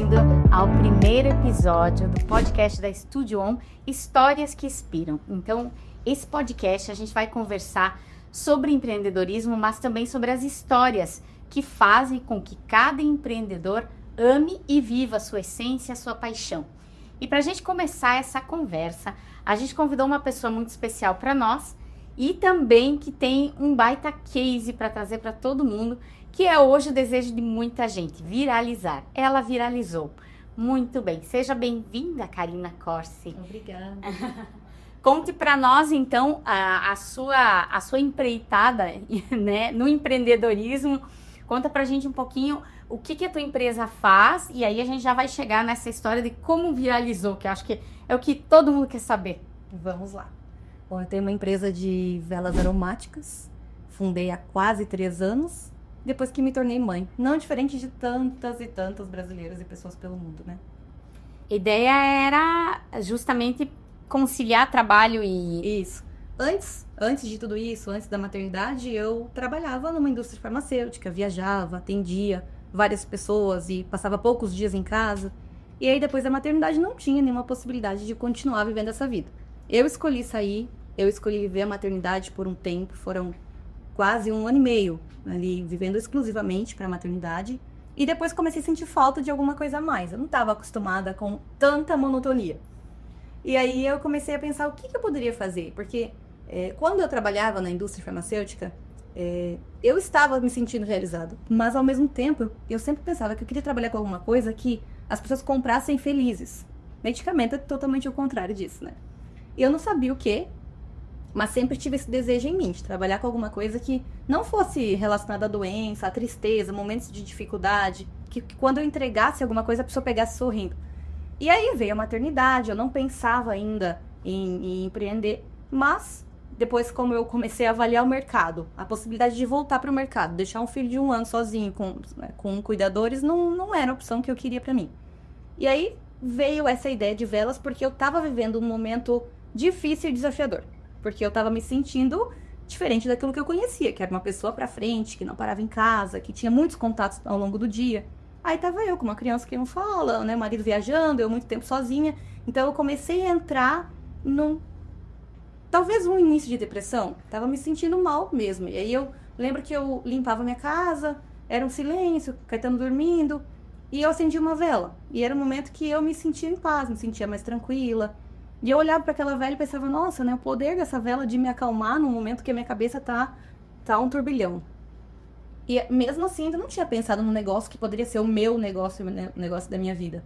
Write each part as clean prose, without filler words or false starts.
bem-vindo ao primeiro episódio do podcast da Studio On, Histórias que Inspiram. Então, esse podcast a gente vai conversar sobre empreendedorismo, mas também sobre as histórias que fazem com que cada empreendedor ame e viva a sua essência, a sua paixão. E para a gente começar essa conversa, a gente convidou uma pessoa muito especial para nós e também que tem um baita case para trazer para todo mundo, que é hoje o desejo de muita gente, viralizar. Ela viralizou. Muito bem. Seja bem-vinda, Karina Corsi. Obrigada. Conte para nós, então, a sua empreitada, né, no empreendedorismo. Conta pra gente um pouquinho o que a tua empresa faz e aí a gente já vai chegar nessa história de como viralizou, que eu acho que é o que todo mundo quer saber. Vamos lá. Bom, eu tenho uma empresa de velas aromáticas, fundei há quase 3 anos, depois que me tornei mãe. Não diferente de tantas e tantas brasileiras e pessoas pelo mundo, né? A ideia era justamente conciliar trabalho e... Isso. Antes de tudo isso, antes da maternidade, eu trabalhava numa indústria farmacêutica, viajava, atendia várias pessoas e passava poucos dias em casa. E aí, depois da maternidade, não tinha nenhuma possibilidade de continuar vivendo essa vida. Eu escolhi sair, eu escolhi viver a maternidade por um tempo, foram quase 1 ano e meio ali, vivendo exclusivamente para a maternidade. E depois comecei a sentir falta de alguma coisa a mais. Eu não estava acostumada com tanta monotonia. E aí eu comecei a pensar o que eu poderia fazer, porque quando eu trabalhava na indústria farmacêutica, eu estava me sentindo realizado, mas ao mesmo tempo eu sempre pensava que eu queria trabalhar com alguma coisa que as pessoas comprassem felizes. Medicamento é totalmente o contrário disso, né? E eu não sabia o que, mas sempre tive esse desejo em mim, de trabalhar com alguma coisa que não fosse relacionada à doença, à tristeza, momentos de dificuldade, que quando eu entregasse alguma coisa a pessoa pegasse sorrindo. E aí veio a maternidade, eu não pensava ainda em empreender, mas depois, como eu comecei a avaliar o mercado, a possibilidade de voltar para o mercado, deixar um filho de 1 ano sozinho com cuidadores, não era a opção que eu queria para mim. E aí veio essa ideia de velas porque eu estava vivendo um momento difícil e desafiador, porque eu estava me sentindo diferente daquilo que eu conhecia, que era uma pessoa para frente, que não parava em casa, que tinha muitos contatos ao longo do dia. Aí tava eu com uma criança que não fala, né, marido viajando, eu muito tempo sozinha. Então eu comecei a entrar talvez um início de depressão. Tava me sentindo mal mesmo. E aí eu lembro que eu limpava minha casa, era um silêncio, Caetano dormindo, e eu acendia uma vela. E era um momento que eu me sentia em paz, me sentia mais tranquila. E eu olhava para aquela vela e pensava, nossa, né, o poder dessa vela de me acalmar num momento que a minha cabeça tá um turbilhão. E mesmo assim, ainda não tinha pensado no negócio que poderia ser o meu negócio, né, o negócio da minha vida.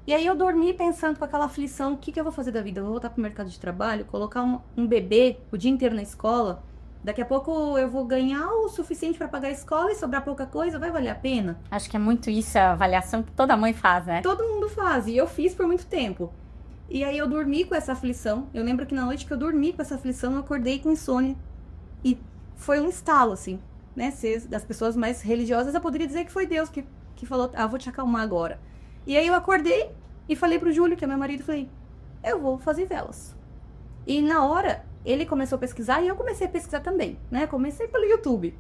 E aí eu dormi pensando com aquela aflição, o que eu vou fazer da vida? Eu vou voltar pro mercado de trabalho, colocar um bebê o dia inteiro na escola, daqui a pouco eu vou ganhar o suficiente para pagar a escola e sobrar pouca coisa, vai valer a pena? Acho que é muito isso a avaliação que toda mãe faz, né? Todo mundo faz, e eu fiz por muito tempo. E aí eu dormi com essa aflição, eu lembro que na noite que eu dormi com essa aflição, eu acordei com insônia. E foi um estalo, assim. Né, das pessoas mais religiosas, eu poderia dizer que foi Deus que falou, vou te acalmar agora. E aí eu acordei e falei pro Júlio, que é meu marido, falei, eu vou fazer velas. E na hora, ele começou a pesquisar e eu comecei a pesquisar também, né, comecei pelo YouTube.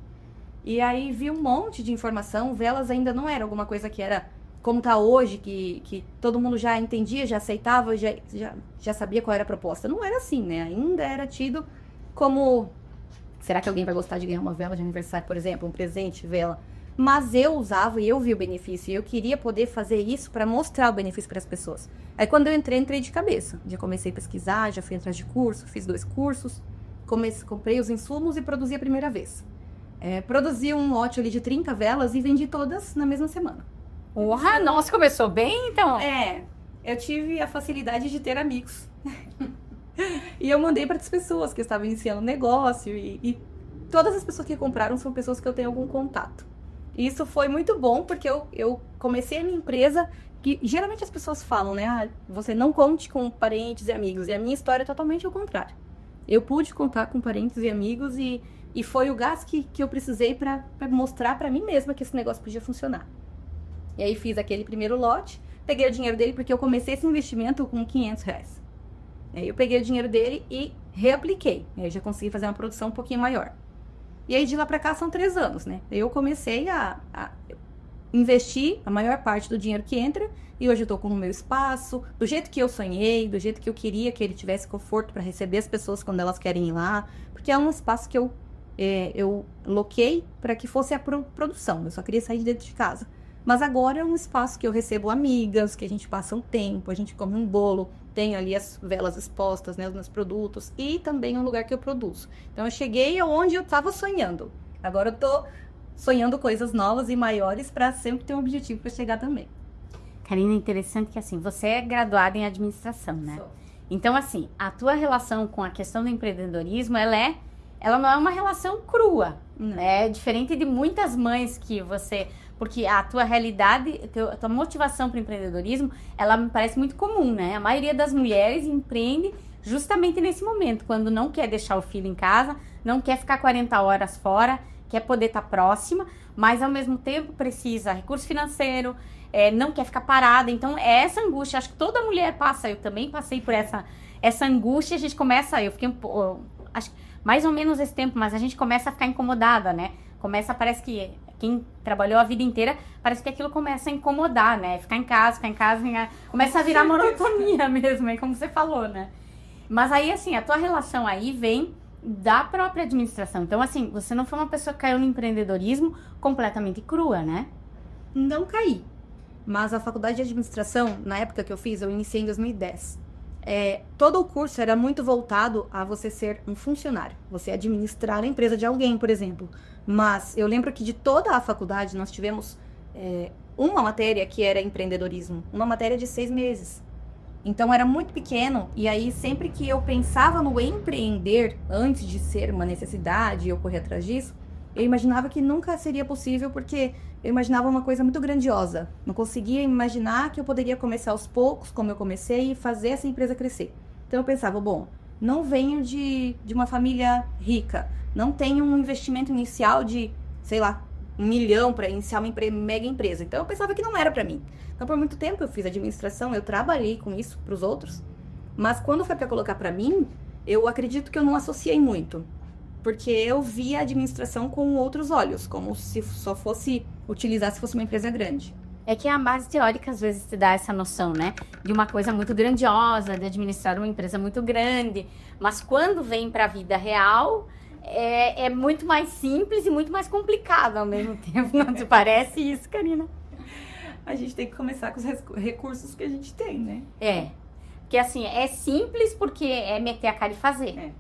E aí vi um monte de informação, velas ainda não era alguma coisa que era como tá hoje, que todo mundo já entendia, já aceitava, já sabia qual era a proposta. Não era assim, né, ainda era tido como... Será que alguém vai gostar de ganhar uma vela de aniversário, por exemplo, um presente, vela? Mas eu usava e eu vi o benefício. E eu queria poder fazer isso para mostrar o benefício para as pessoas. Aí quando eu entrei de cabeça. Já comecei a pesquisar, já fui atrás de curso, fiz 2 cursos. Comprei os insumos e produzi a primeira vez. Produzi um lote ali de 30 velas e vendi todas na mesma semana. Uau, nossa, começou bem, então? Eu tive a facilidade de ter amigos. E eu mandei para as pessoas que estavam iniciando o negócio e todas as pessoas que compraram são pessoas que eu tenho algum contato. E isso foi muito bom porque eu comecei a minha empresa, que geralmente as pessoas falam, né? Você não conte com parentes e amigos. E a minha história é totalmente o contrário. Eu pude contar com parentes e amigos e foi o gás que eu precisei para mostrar para mim mesma que esse negócio podia funcionar. E aí fiz aquele primeiro lote, peguei o dinheiro dele porque eu comecei esse investimento com R$500. Eu peguei o dinheiro dele e reapliquei. Aí já consegui fazer uma produção um pouquinho maior. E aí de lá pra cá são 3 anos, né? Eu comecei investi a maior parte do dinheiro que entra e hoje eu tô com o meu espaço, do jeito que eu sonhei, do jeito que eu queria que ele tivesse conforto para receber as pessoas quando elas querem ir lá, porque é um espaço que eu loquei para que fosse a produção, eu só queria sair de dentro de casa. Mas agora é um espaço que eu recebo amigas, que a gente passa um tempo, a gente come um bolo, tem ali as velas expostas, né, os meus produtos, e também um lugar que eu produzo. Então eu cheguei aonde eu estava sonhando. Agora eu tô sonhando coisas novas e maiores para sempre ter um objetivo para chegar também. Karina, interessante que assim, você é graduada em administração, né? Sou. Então assim, a tua relação com a questão do empreendedorismo, ela não é uma relação crua, né? É diferente de muitas mães que você... Porque a tua realidade, a tua motivação para o empreendedorismo, ela me parece muito comum, né? A maioria das mulheres empreende justamente nesse momento, quando não quer deixar o filho em casa, não quer ficar 40 horas fora, quer poder estar próxima, mas ao mesmo tempo precisa recurso financeiro, não quer ficar parada. Então, é essa angústia, acho que toda mulher passa, eu também passei por essa angústia, a gente começa, eu fiquei acho que mais ou menos esse tempo, mas a gente começa a ficar incomodada, né? Parece que quem trabalhou a vida inteira, parece que aquilo começa a incomodar, né? Ficar em casa, começa a virar monotonia mesmo, como você falou, né? Mas aí, assim, a tua relação aí vem da própria administração. Então, assim, você não foi uma pessoa que caiu no empreendedorismo completamente crua, né? Não caí. Mas a faculdade de administração, na época que eu fiz, eu iniciei em 2010. Todo o curso era muito voltado a você ser um funcionário. Você administrar a empresa de alguém, por exemplo. Mas eu lembro que de toda a faculdade nós tivemos uma matéria que era empreendedorismo. Uma matéria de 6 meses. Então era muito pequeno. E aí sempre que eu pensava no empreender, antes de ser uma necessidade e eu correr atrás disso, eu imaginava que nunca seria possível porque eu imaginava uma coisa muito grandiosa. Não conseguia imaginar que eu poderia começar aos poucos, como eu comecei, e fazer essa empresa crescer. Então eu pensava, bom, não venho de uma família rica, não tenho um investimento inicial de, sei lá, 1 milhão para iniciar uma mega empresa. Então eu pensava que não era para mim. Então por muito tempo eu fiz administração, eu trabalhei com isso para os outros. Mas quando foi para colocar para mim, eu acredito que eu não associei muito. Porque eu via a administração com outros olhos, como se só fosse utilizar se fosse uma empresa grande. É que a base teórica às vezes te dá essa noção, né? De uma coisa muito grandiosa, de administrar uma empresa muito grande. Mas quando vem para a vida real, é muito mais simples e muito mais complicado ao mesmo tempo. Não te parece isso, Karina? A gente tem que começar com os recursos que a gente tem, né? Porque assim, é simples porque é meter a cara e fazer.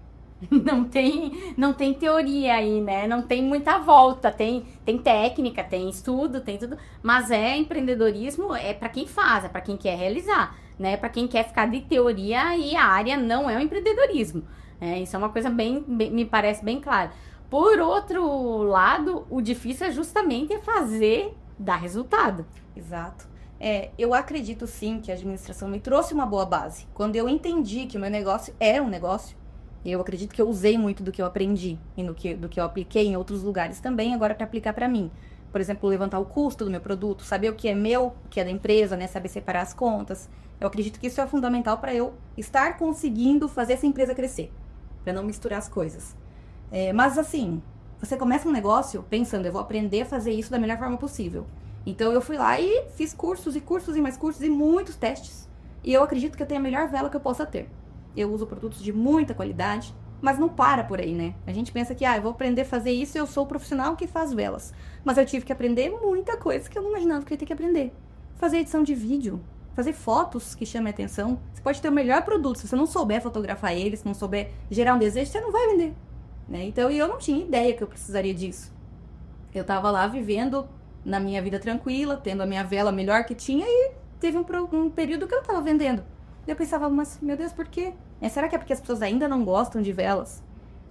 Não tem teoria aí, né? Não tem muita volta, tem técnica, tem estudo, tem tudo, mas empreendedorismo para quem faz, é para quem quer realizar, né? Para quem quer ficar de teoria e a área não é o empreendedorismo, né? Isso é uma coisa me parece bem clara. Por outro lado, o difícil é justamente fazer dar resultado. Exato. Eu acredito sim que a administração me trouxe uma boa base. Quando eu entendi que o meu negócio era um negócio, eu acredito que eu usei muito do que eu aprendi e do que eu apliquei em outros lugares também, agora para aplicar para mim. Por exemplo, levantar o custo do meu produto, saber o que é meu, o que é da empresa, né? Saber separar as contas. Eu acredito que isso é fundamental para eu estar conseguindo fazer essa empresa crescer, para não misturar as coisas. Mas assim, você começa um negócio pensando, eu vou aprender a fazer isso da melhor forma possível. Então eu fui lá e fiz cursos e cursos e mais cursos e muitos testes. E eu acredito que eu tenho a melhor vela que eu possa ter. Eu uso produtos de muita qualidade, mas não para por aí, né? A gente pensa que, eu vou aprender a fazer isso e eu sou o profissional que faz velas. Mas eu tive que aprender muita coisa que eu não imaginava que eu ia ter que aprender. Fazer edição de vídeo, fazer fotos que chamem a atenção. Você pode ter o melhor produto, se você não souber fotografar ele, se não souber gerar um desejo, você não vai vender, né? Então, eu não tinha ideia que eu precisaria disso. Eu tava lá vivendo na minha vida tranquila, tendo a minha vela melhor que tinha e teve um período que eu tava vendendo. Eu pensava, mas, meu Deus, por quê? Será que é porque as pessoas ainda não gostam de velas?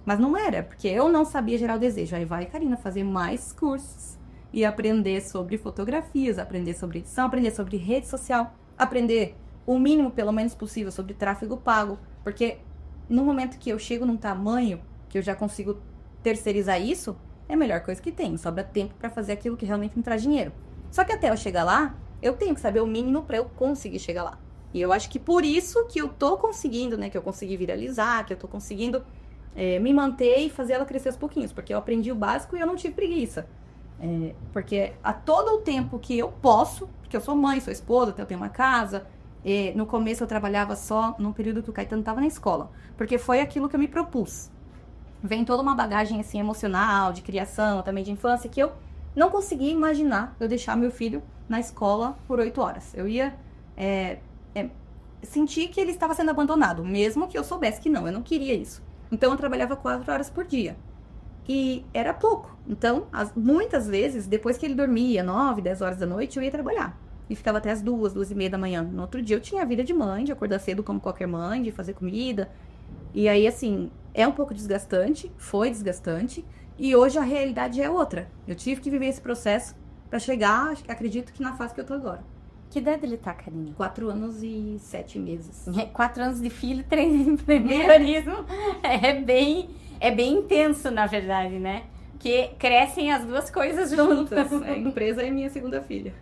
Mas não era, porque eu não sabia gerar o desejo. Aí vai, Karina, fazer mais cursos e aprender sobre fotografias, aprender sobre edição, aprender sobre rede social, aprender o mínimo, pelo menos possível, sobre tráfego pago. Porque no momento que eu chego num tamanho que eu já consigo terceirizar isso, é a melhor coisa que tem. Sobra tempo para fazer aquilo que realmente me traz dinheiro. Só que até eu chegar lá, eu tenho que saber o mínimo para eu conseguir chegar lá. E eu acho que por isso que eu tô conseguindo, né? Que eu consegui viralizar, que eu tô conseguindo me manter e fazer ela crescer aos pouquinhos. Porque eu aprendi o básico e eu não tive preguiça. Porque a todo o tempo que eu posso, porque eu sou mãe, sou esposa, eu tenho uma casa, no começo eu trabalhava só num período que o Caetano estava na escola, porque foi aquilo que eu me propus. Vem toda uma bagagem assim, emocional, de criação, também de infância, que eu não conseguia imaginar eu deixar meu filho na escola por 8 horas. Eu ia sentir que ele estava sendo abandonado, mesmo que eu soubesse que não, eu não queria isso. Então eu trabalhava 4 horas por dia. E era pouco. Então, muitas vezes, depois que ele dormia 9, 10 horas da noite, eu ia trabalhar. E ficava até as 2, 2:30 da manhã. No outro dia eu tinha a vida de mãe, de acordar cedo como qualquer mãe, de fazer comida. E aí, assim, é um pouco desgastante, foi desgastante. E hoje a realidade é outra. Eu tive que viver esse processo pra chegar, acredito que na fase que eu tô agora. Que idade ele tá, Karine? 4 anos e 7 meses. 4 anos de filho, 3 de empreendedorismo. É bem intenso, na verdade, né? Que crescem as duas coisas juntas. A empresa é minha segunda filha.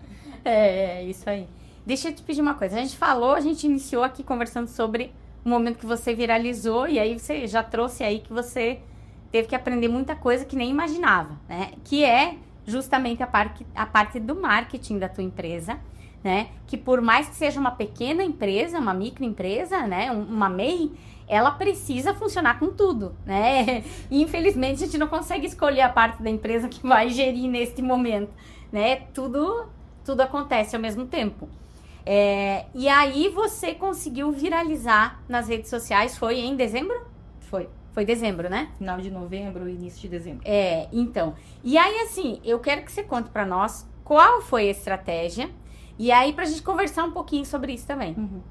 É isso aí. Deixa eu te pedir uma coisa. A gente iniciou aqui conversando sobre o momento que você viralizou, e aí você já trouxe aí que você teve que aprender muita coisa que nem imaginava, né? Que é justamente a parte do marketing da tua empresa, né? Que por mais que seja uma pequena empresa, uma microempresa, né? Uma MEI, ela precisa funcionar com tudo, né? E, infelizmente, a gente não consegue escolher a parte da empresa que vai gerir neste momento, né? Tudo acontece ao mesmo tempo. E aí você conseguiu viralizar nas redes sociais, foi em dezembro? Foi dezembro, né? Final de novembro, início de dezembro. Então. E aí, assim, eu quero que você conte pra nós qual foi a estratégia, e aí pra gente conversar um pouquinho sobre isso também. Uhum.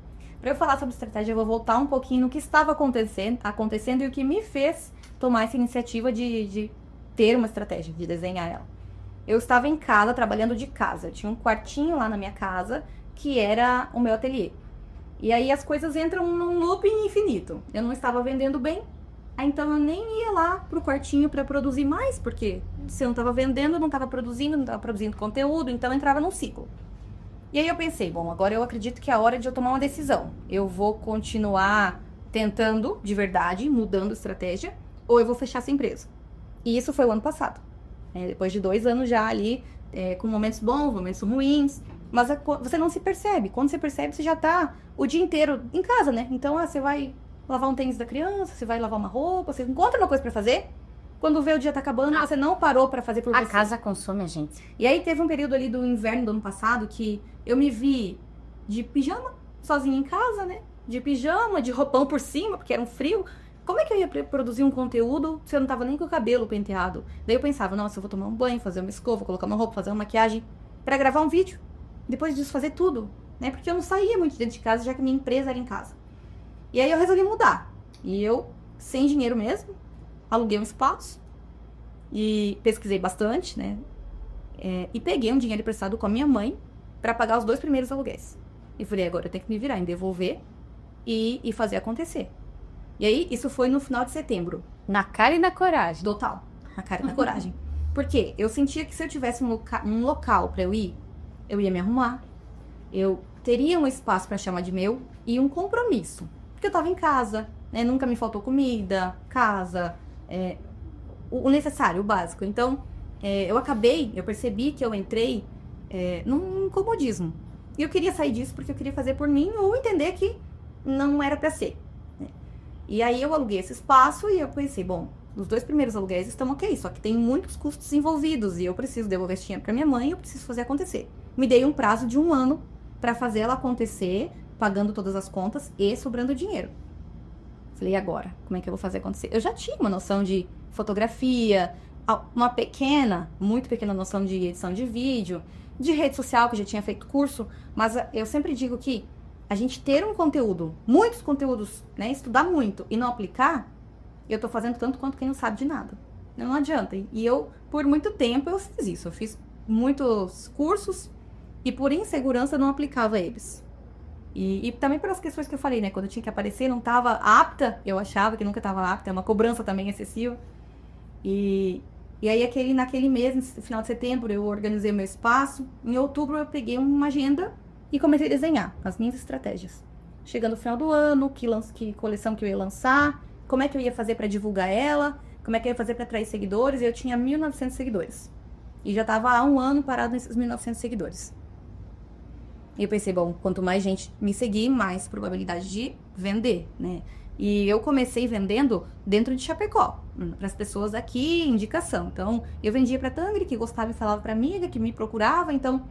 Para eu falar sobre estratégia, eu vou voltar um pouquinho no que estava acontecendo e o que me fez tomar essa iniciativa de ter uma estratégia, de desenhar ela. Eu estava em casa, trabalhando de casa. Eu tinha um quartinho lá na minha casa, que era o meu ateliê. E aí as coisas entram num looping infinito. Eu não estava vendendo bem, então eu nem ia lá pro quartinho para produzir mais, porque se eu não estava vendendo, eu não estava produzindo conteúdo, então eu entrava num ciclo. E aí eu pensei, bom, agora eu acredito que é a hora de eu tomar uma decisão. Eu vou continuar tentando, de verdade, mudando estratégia, ou eu vou fechar essa empresa. E isso foi o ano passado. Depois de 2 anos já ali, com momentos bons, momentos ruins, mas você não se percebe. Quando você percebe, você já tá o dia inteiro em casa, né? Então, você vai lavar um tênis da criança, você vai lavar uma roupa, você encontra uma coisa pra fazer. Quando vê o dia tá acabando, você não parou pra fazer por você. A casa consome a gente. E aí teve um período ali do inverno do ano passado que eu me vi de pijama, sozinha em casa, né? De pijama, de roupão por cima, porque era um frio. Como é que eu ia produzir um conteúdo se eu não tava nem com o cabelo penteado? Daí eu pensava, nossa, eu vou tomar um banho, fazer uma escova, colocar uma roupa, fazer uma maquiagem pra gravar um vídeo. Depois disso fazer tudo, né? Porque eu não saía muito dentro de casa, já que minha empresa era em casa. E aí eu resolvi mudar. E eu, sem dinheiro mesmo, aluguei um espaço e pesquisei bastante, né? E peguei um dinheiro emprestado com a minha mãe pra pagar os 2 primeiros aluguéis. E falei, agora eu tenho que me virar em devolver e fazer acontecer. E aí, isso foi no final de setembro. Na cara e na coragem. Total. Na cara e na coragem. Por quê? Eu sentia que se eu tivesse um local pra eu ir, eu ia me arrumar. Eu teria um espaço pra chamar de meu e um compromisso. Porque eu tava em casa, né? Nunca me faltou comida, casa, o necessário, o básico. Então, eu percebi que eu entrei num comodismo. E eu queria sair disso porque eu queria fazer por mim ou entender que não era pra ser. E aí eu aluguei esse espaço e eu pensei, bom, os 2 primeiros aluguéis estão ok, só que tem muitos custos envolvidos e eu preciso devolver esse dinheiro pra minha mãe e eu preciso fazer acontecer. Me dei um prazo de 1 ano pra fazer ela acontecer, pagando todas as contas e sobrando dinheiro. Falei, e agora? Como é que eu vou fazer acontecer? Eu já tinha uma noção de fotografia, uma muito pequena noção de edição de vídeo, de rede social, que eu já tinha feito curso, mas eu sempre digo que a gente ter um conteúdo, muitos conteúdos, né, estudar muito e não aplicar, eu tô fazendo tanto quanto quem não sabe de nada. Não adianta. E eu, por muito tempo, eu fiz isso. Eu fiz muitos cursos e por insegurança eu não aplicava eles. E também pelas questões que eu falei, né, quando eu tinha que aparecer, não tava apta, eu achava que nunca tava apta, é uma cobrança também excessiva. E aí naquele mês, no final de setembro, eu organizei o meu espaço. Em outubro eu peguei uma agenda e comecei a desenhar as minhas estratégias. Chegando no final do ano, que coleção que eu ia lançar, como é que eu ia fazer para divulgar ela, como é que eu ia fazer para atrair seguidores. Eu tinha 1.900 seguidores. E já tava há um ano parado nesses 1.900 seguidores. E eu pensei, bom, quanto mais gente me seguir, mais probabilidade de vender, né? E eu comecei vendendo dentro de Chapecó, para as pessoas aqui, indicação. Então, eu vendia para Tangri, que gostava e falava para amiga, que me procurava. Então,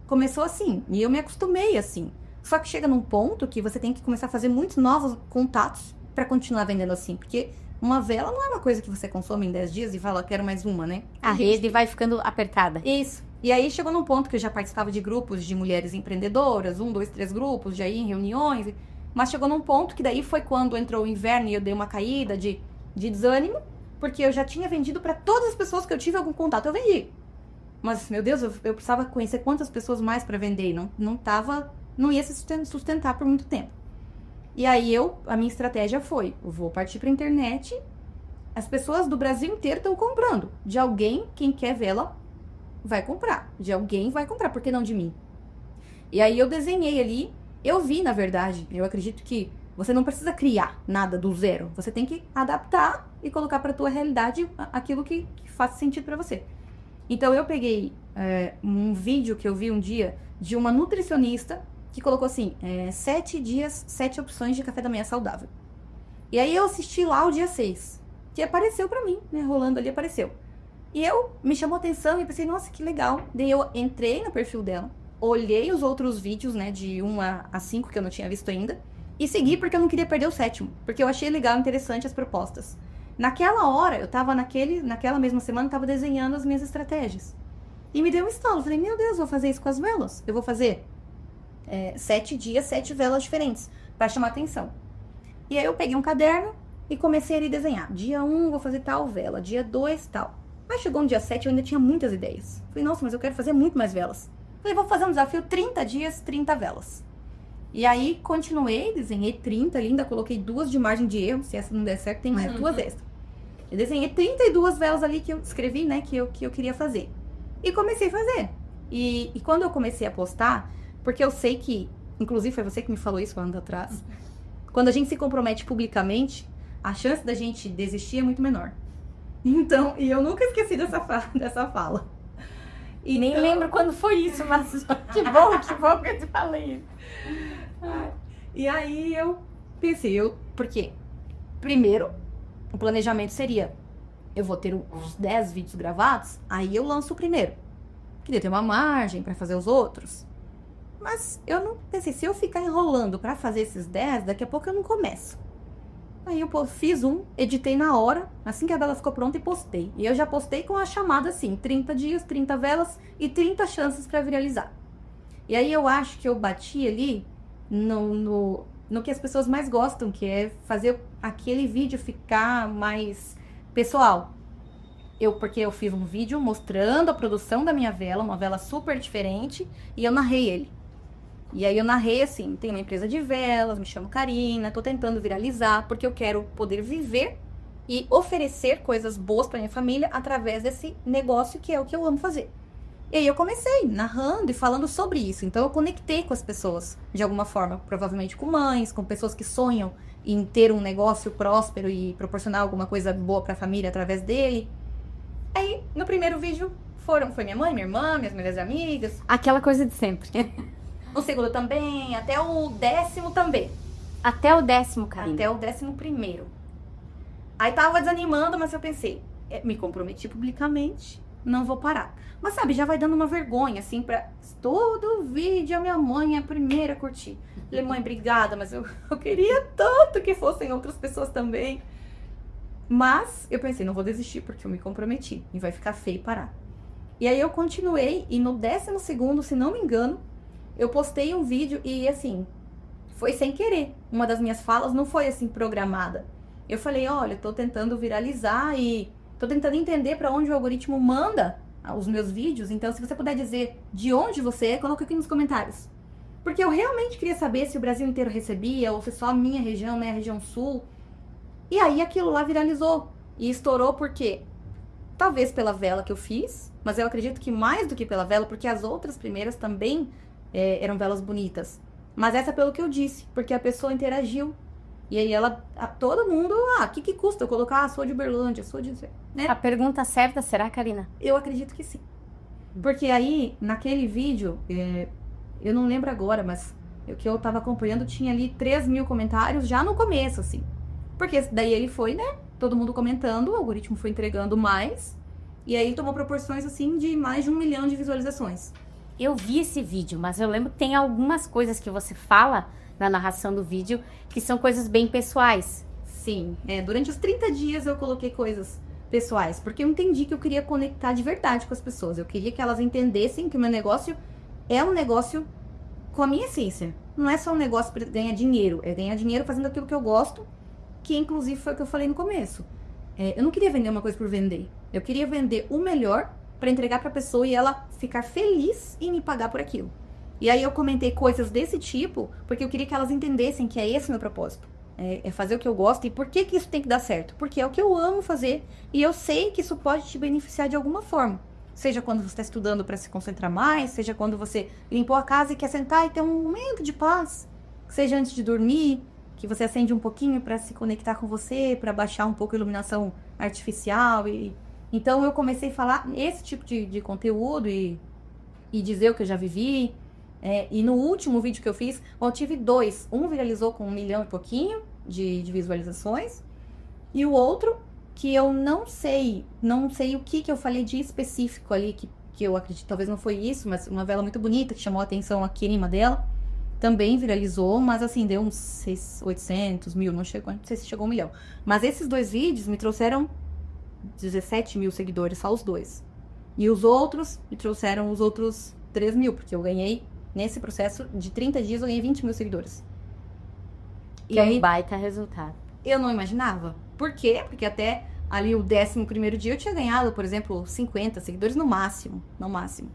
começou assim. E eu me acostumei assim. Só que chega num ponto que você tem que começar a fazer muitos novos contatos para continuar vendendo assim. Porque uma vela não é uma coisa que você consome em 10 dias e fala, quero mais uma, né? A rede vai ficando apertada. Isso. E aí chegou num ponto que eu já participava de grupos de mulheres empreendedoras, 1, 2, 3 grupos, já ia em reuniões. Mas chegou num ponto que daí foi quando entrou o inverno e eu dei uma caída de desânimo, porque eu já tinha vendido para todas as pessoas que eu tive algum contato. Eu vendi. Mas, meu Deus, eu precisava conhecer quantas pessoas mais para vender. E não ia se sustentar por muito tempo. E aí a minha estratégia foi, eu vou partir para a internet. As pessoas do Brasil inteiro estão comprando. De alguém, quem quer vela, vai comprar. De alguém vai comprar, por que não de mim? E aí eu desenhei ali, eu vi, na verdade, eu acredito que você não precisa criar nada do zero. Você tem que adaptar e colocar para a tua realidade aquilo que faz sentido para você. Então eu peguei um vídeo que eu vi um dia de uma nutricionista que colocou assim, 7 dias, 7 opções de café da manhã saudável. E aí eu assisti lá o dia 6, que apareceu pra mim, né, rolando ali, apareceu. E me chamou a atenção e pensei, nossa, que legal. Daí eu entrei no perfil dela, olhei os outros vídeos, né, de 1 a 5 que eu não tinha visto ainda, e segui porque eu não queria perder o 7º, porque eu achei legal, interessante as propostas. Naquela hora, eu tava naquela mesma semana, eu tava desenhando as minhas estratégias. E me deu um estalo, falei, meu Deus, vou fazer isso com as velas. Eu vou fazer 7 dias, 7 velas diferentes, pra chamar atenção. E aí eu peguei um caderno e comecei a desenhar. Dia 1 vou fazer tal vela, dia 2 tal. Mas chegou no dia 7 eu ainda tinha muitas ideias. Falei, nossa, mas eu quero fazer muito mais velas. Falei, vou fazer um desafio 30 dias, 30 velas. E aí continuei, desenhei 30 ali, ainda coloquei 2 de margem de erro. Se essa não der certo, tem mais 2 extras. Eu desenhei 32 velas ali que eu escrevi, né, que eu queria fazer. E comecei a fazer. E quando eu comecei a postar, porque eu sei que, inclusive foi você que me falou isso anos atrás, quando a gente se compromete publicamente, a chance da gente desistir é muito menor. Então, e eu nunca esqueci dessa fala. E nem lembro quando foi isso, mas que bom que eu te falei isso. E aí eu pensei, porque primeiro, o planejamento seria, eu vou ter uns 10 vídeos gravados, aí eu lanço o primeiro. Queria ter uma margem para fazer os outros. Mas eu não pensei, se eu ficar enrolando pra fazer esses 10, daqui a pouco eu não começo. Aí eu fiz editei na hora, assim que a vela ficou pronta e postei. E eu já postei com a chamada assim, 30 dias, 30 velas e 30 chances pra viralizar. E aí eu acho que eu bati ali no que as pessoas mais gostam, que é fazer aquele vídeo ficar mais pessoal. Porque eu fiz um vídeo mostrando a produção da minha vela, uma vela super diferente, e eu narrei ele. E aí eu narrei assim, tenho uma empresa de velas, me chamo Karina, tô tentando viralizar, porque eu quero poder viver e oferecer coisas boas pra minha família através desse negócio que é o que eu amo fazer. E aí eu comecei narrando e falando sobre isso, então eu conectei com as pessoas, de alguma forma, provavelmente com mães, com pessoas que sonham em ter um negócio próspero e proporcionar alguma coisa boa pra família através dele. Aí, no primeiro vídeo, foi minha mãe, minha irmã, minhas melhores amigas. Aquela coisa de sempre. O segundo também, até o 10º também. Até o 10º, Karina. Até o 11º. Aí tava desanimando, mas eu pensei, me comprometi publicamente, não vou parar. Mas sabe, já vai dando uma vergonha, assim, pra todo vídeo a minha mãe é a primeira a curtir. Falei, mãe, obrigada, mas eu queria tanto que fossem outras pessoas também. Mas eu pensei, não vou desistir porque eu me comprometi e vai ficar feio parar. E aí eu continuei e no 12º, se não me engano, eu postei um vídeo e assim, foi sem querer. Uma das minhas falas não foi assim programada. Eu falei, olha, tô tentando viralizar e tô tentando entender pra onde o algoritmo manda os meus vídeos. Então, se você puder dizer de onde você é, coloca aqui nos comentários. Porque eu realmente queria saber se o Brasil inteiro recebia ou se só a minha região, né, a região sul. E aí aquilo lá viralizou e estourou porque talvez pela vela que eu fiz, mas eu acredito que mais do que pela vela, porque as outras primeiras também eram velas bonitas. Mas essa pelo que eu disse, porque a pessoa interagiu. E aí todo mundo, o que custa eu colocar, sou de Uberlândia, sou de... Né? A pergunta certa será, Karina? Eu acredito que sim. Porque aí, naquele vídeo, eu não lembro agora, mas o que eu tava acompanhando tinha ali 3.000 comentários já no começo, assim. Porque daí ele foi, né? Todo mundo comentando, o algoritmo foi entregando mais. E aí tomou proporções, assim, de mais de 1 milhão de visualizações. Eu vi esse vídeo, mas eu lembro que tem algumas coisas que você fala na narração do vídeo que são coisas bem pessoais. Sim, durante os 30 dias eu coloquei coisas pessoais, porque eu entendi que eu queria conectar de verdade com as pessoas. Eu queria que elas entendessem que o meu negócio é um negócio com a minha essência. Não é só um negócio para ganhar dinheiro, é ganhar dinheiro fazendo aquilo que eu gosto, que inclusive foi o que eu falei no começo. Eu não queria vender uma coisa por vender. Eu queria vender o melhor para entregar para a pessoa e ela ficar feliz em me pagar por aquilo. E aí eu comentei coisas desse tipo, porque eu queria que elas entendessem que é esse o meu propósito. É fazer o que eu gosto. E por que isso tem que dar certo? Porque é o que eu amo fazer e eu sei que isso pode te beneficiar de alguma forma. Seja quando você está estudando para se concentrar mais, seja quando você limpou a casa e quer sentar e ter um momento de paz, seja antes de dormir, que você acende um pouquinho para se conectar com você, para baixar um pouco a iluminação artificial. Então eu comecei a falar esse tipo de conteúdo e dizer o que eu já vivi. E no último vídeo que eu fiz, eu tive 2. Um viralizou com 1 milhão e pouquinho de visualizações. E o outro, que eu não sei o que eu falei de específico ali, que eu acredito, talvez não foi isso, mas uma vela muito bonita, que chamou a atenção a queima dela, também viralizou, mas assim, deu uns 800 mil, não sei se chegou a 1 milhão. Mas esses 2 vídeos me trouxeram 17 mil seguidores, só os 2. E os outros me trouxeram os outros 3 mil, porque eu ganhei, nesse processo de 30 dias, eu ganhei 20 mil seguidores. Que é um baita resultado. Eu não imaginava. Por quê? Porque até ali o 11º dia eu tinha ganhado, por exemplo, 50 seguidores no máximo. No máximo.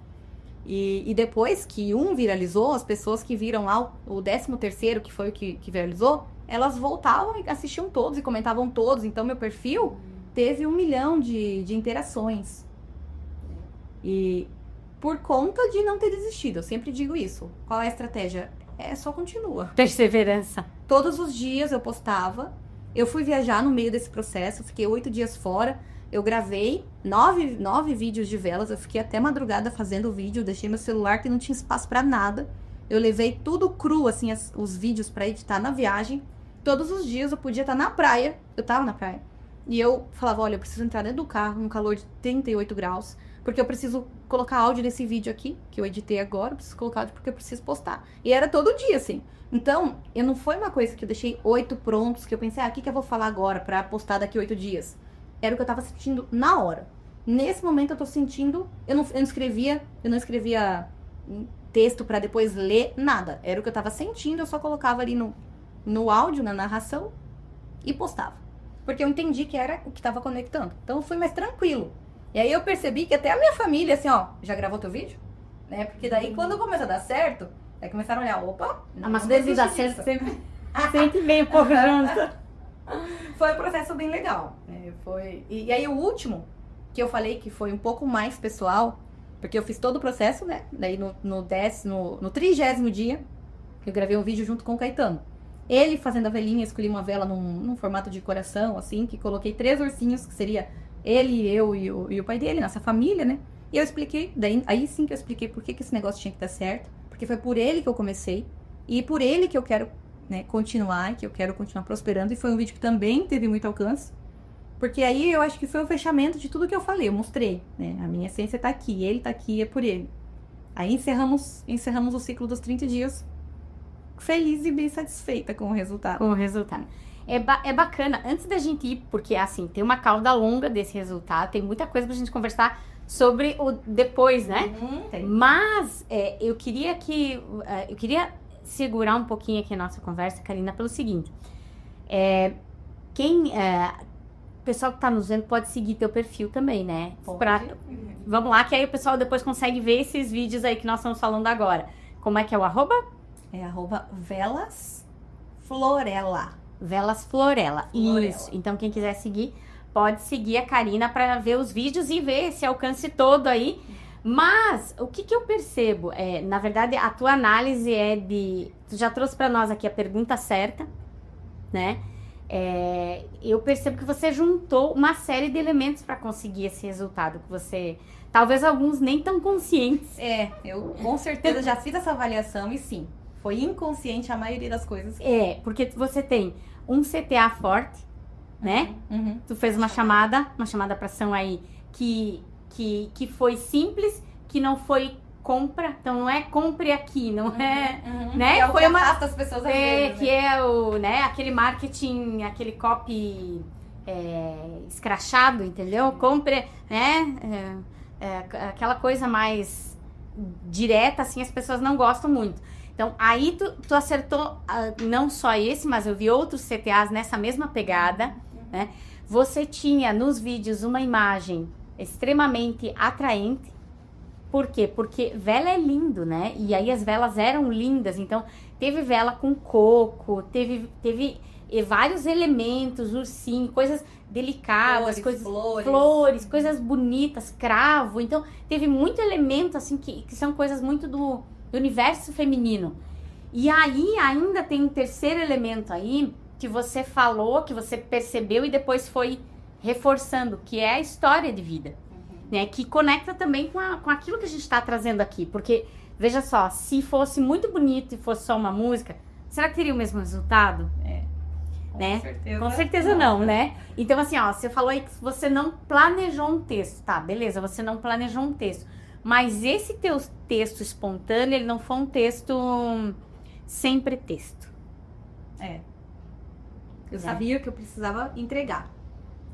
E depois que um viralizou, as pessoas que viram lá o 13º, que foi o que viralizou, elas voltavam e assistiam todos e comentavam todos. Então meu perfil teve 1 milhão de interações. E por conta de não ter desistido. Eu sempre digo isso. Qual é a estratégia? Só continua. Perseverança. Todos os dias eu postava. Eu fui viajar no meio desse processo. Fiquei 8 dias fora. Eu gravei 9 vídeos de velas. Eu fiquei até madrugada fazendo o vídeo. Deixei meu celular que não tinha espaço pra nada. Eu levei tudo cru, assim, os vídeos pra editar na viagem. Todos os dias eu podia estar na praia. Eu tava na praia. E eu falava, olha, eu preciso entrar dentro do carro, num calor de 38 graus. Porque eu preciso colocar áudio nesse vídeo aqui, que eu editei agora, eu preciso colocar áudio porque eu preciso postar. E era todo dia, assim. Então, não foi uma coisa que eu deixei 8 prontos, que eu pensei, o que eu vou falar agora pra postar daqui 8 dias? Era o que eu tava sentindo na hora. Nesse momento eu tô sentindo, eu não escrevia texto pra depois ler, nada. Era o que eu tava sentindo, eu só colocava ali no áudio, na narração, e postava. Porque eu entendi que era o que tava conectando. Então, fui mais tranquilo. E aí eu percebi que até a minha família, assim, já gravou teu vídeo? Né? Porque daí, quando começou a dar certo, aí começaram a olhar, opa, mas quando dá certo, sempre vem um pouco junto. Foi um processo bem legal. E aí o último, que eu falei que foi um pouco mais pessoal, porque eu fiz todo o processo, né? Daí no 30º dia, eu gravei um vídeo junto com o Caetano. Ele fazendo a velinha, escolhi uma vela num formato de coração, assim, que coloquei 3 ursinhos, que seria ele, eu e o pai dele, nossa família, né? E eu expliquei, aí sim que eu expliquei por que esse negócio tinha que dar certo. Porque foi por ele que eu comecei. E por ele que eu quero, né, continuar, que eu quero continuar prosperando. E foi um vídeo que também teve muito alcance. Porque aí eu acho que foi o fechamento de tudo que eu falei. Eu mostrei, né? A minha essência tá aqui, ele tá aqui, é por ele. Aí encerramos o ciclo dos 30 dias feliz e bem satisfeita com o resultado. É bacana, antes da gente ir, porque assim, tem uma cauda longa desse resultado, tem muita coisa pra gente conversar sobre o depois, né? Mas eu queria segurar um pouquinho aqui a nossa conversa, Karina, pelo seguinte. O pessoal que tá nos vendo pode seguir teu perfil também, né? Vamos lá, que aí o pessoal depois consegue ver esses vídeos aí que nós estamos falando agora. Como é que é o arroba? É Velas Florella. Velas Florella. Isso. Então, quem quiser seguir, pode seguir a Karina para ver os vídeos e ver esse alcance todo aí. Mas, o que eu percebo? Na verdade, a tua análise tu já trouxe para nós aqui a pergunta certa, né? eu percebo que você juntou uma série de elementos para conseguir esse resultado que você... Talvez alguns nem tão conscientes. Eu com certeza já fiz essa avaliação e sim, foi inconsciente a maioria das coisas. Porque você tem um CTA forte, né? Uhum. Tu fez uma chamada para ação aí que foi simples, que não foi compra, então não é compre aqui, não é, né? Que é o Foi que uma afasta as pessoas às vezes, que é o, né, aquele marketing, aquele copy escrachado, entendeu? Compre, né? Aquela coisa mais direta, assim, as pessoas não gostam muito. Então, aí tu acertou não só esse, mas eu vi outros CTAs nessa mesma pegada, né? Você tinha nos vídeos uma imagem extremamente atraente. Por quê? Porque vela é lindo, né? E aí as velas eram lindas. Então, teve vela com coco, teve vários elementos, ursinho, coisas delicadas, flores, coisas bonitas, cravo. Então, teve muito elemento, assim, que são coisas muito do universo feminino. E aí, ainda tem um terceiro elemento aí, que você falou, que você percebeu e depois foi reforçando, que é a história de vida. Né, que conecta também com aquilo que a gente está trazendo aqui. Porque, veja só, se fosse muito bonito e fosse só uma música, será que teria o mesmo resultado? Com certeza. Com certeza não, né? Então, assim, ó, você falou aí que você não planejou um texto. Tá, beleza, você não planejou um texto. Mas esse teu texto espontâneo, ele não foi um texto sem pretexto. Eu sabia que eu precisava entregar.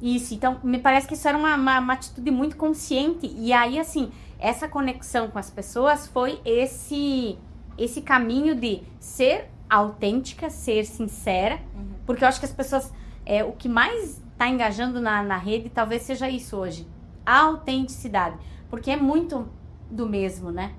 Isso, então me parece que isso era uma atitude muito consciente. E aí, assim, essa conexão com as pessoas foi esse caminho de ser autêntica, ser sincera, porque eu acho que as pessoas, o que mais está engajando na rede talvez seja isso hoje, a autenticidade, porque é muito do mesmo, né?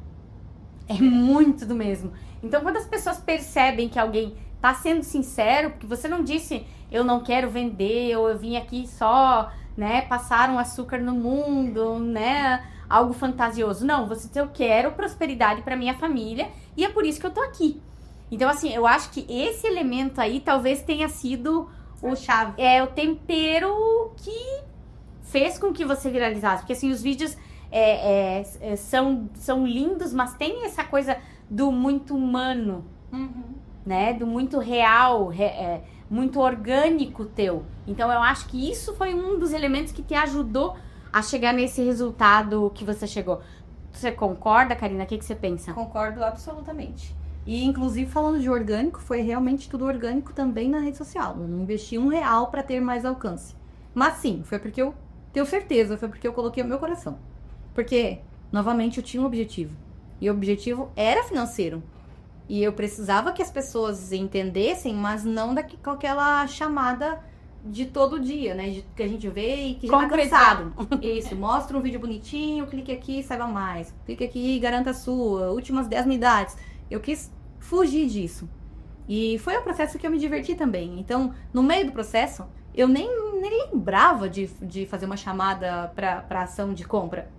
É muito do mesmo. Então, quando as pessoas percebem que alguém tá sendo sincero, porque você não disse eu não quero vender, ou eu vim aqui só, né, passar um açúcar no mundo, né, algo fantasioso. Não, você disse eu quero prosperidade para minha família e é por isso que eu tô aqui. Então, assim, eu acho que esse elemento aí talvez tenha sido o tempero que fez com que você viralizasse. Porque, assim, os vídeos são lindos, mas tem essa coisa do muito humano, né? Do muito real, muito orgânico teu. Então, eu acho que isso foi um dos elementos que te ajudou a chegar nesse resultado que você chegou. Você concorda, Karina? O que você pensa? Concordo absolutamente. E, inclusive, falando de orgânico, foi realmente tudo orgânico também na rede social. Eu não investi R$1 para ter mais alcance. Mas sim, foi porque eu tenho certeza, foi porque eu coloquei o meu coração. Porque, novamente, eu tinha um objetivo. E o objetivo era financeiro. E eu precisava que as pessoas entendessem, mas não com aquela chamada de todo dia, né? Que a gente vê e que já tá cansado. Isso, mostra um vídeo bonitinho, clique aqui e saiba mais. Clique aqui e garanta a sua. Últimas 10 unidades. Eu quis fugir disso. E foi um processo que eu me diverti também. Então, no meio do processo, eu nem lembrava de fazer uma chamada para ação de compra.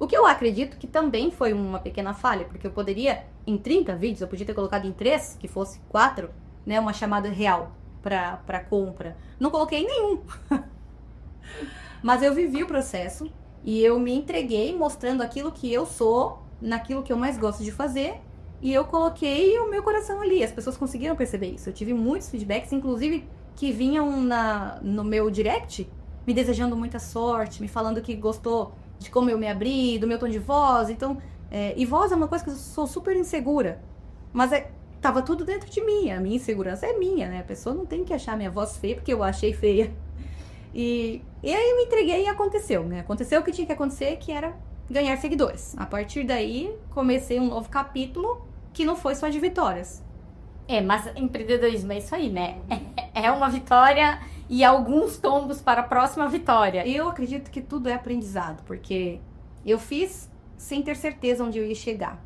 O que eu acredito que também foi uma pequena falha, porque eu poderia, em 30 vídeos, eu podia ter colocado em 3, que fosse 4, né, uma chamada real para compra. Não coloquei nenhum. Mas eu vivi o processo e eu me entreguei mostrando aquilo que eu sou, naquilo que eu mais gosto de fazer, e eu coloquei o meu coração ali. As pessoas conseguiram perceber isso. Eu tive muitos feedbacks, inclusive, que vinham no meu direct, me desejando muita sorte, me falando que gostou de como eu me abri, do meu tom de voz. Então, e voz é uma coisa que eu sou super insegura. Mas tava tudo dentro de mim. A minha insegurança é minha, né? A pessoa não tem que achar minha voz feia porque eu achei feia. E aí eu me entreguei e aconteceu, né? Aconteceu o que tinha que acontecer, que era ganhar seguidores. A partir daí, comecei um novo capítulo que não foi só de vitórias. Mas empreendedorismo é isso aí, né? É uma vitória e alguns tombos para a próxima vitória. Eu acredito que tudo é aprendizado, porque eu fiz sem ter certeza onde eu ia chegar.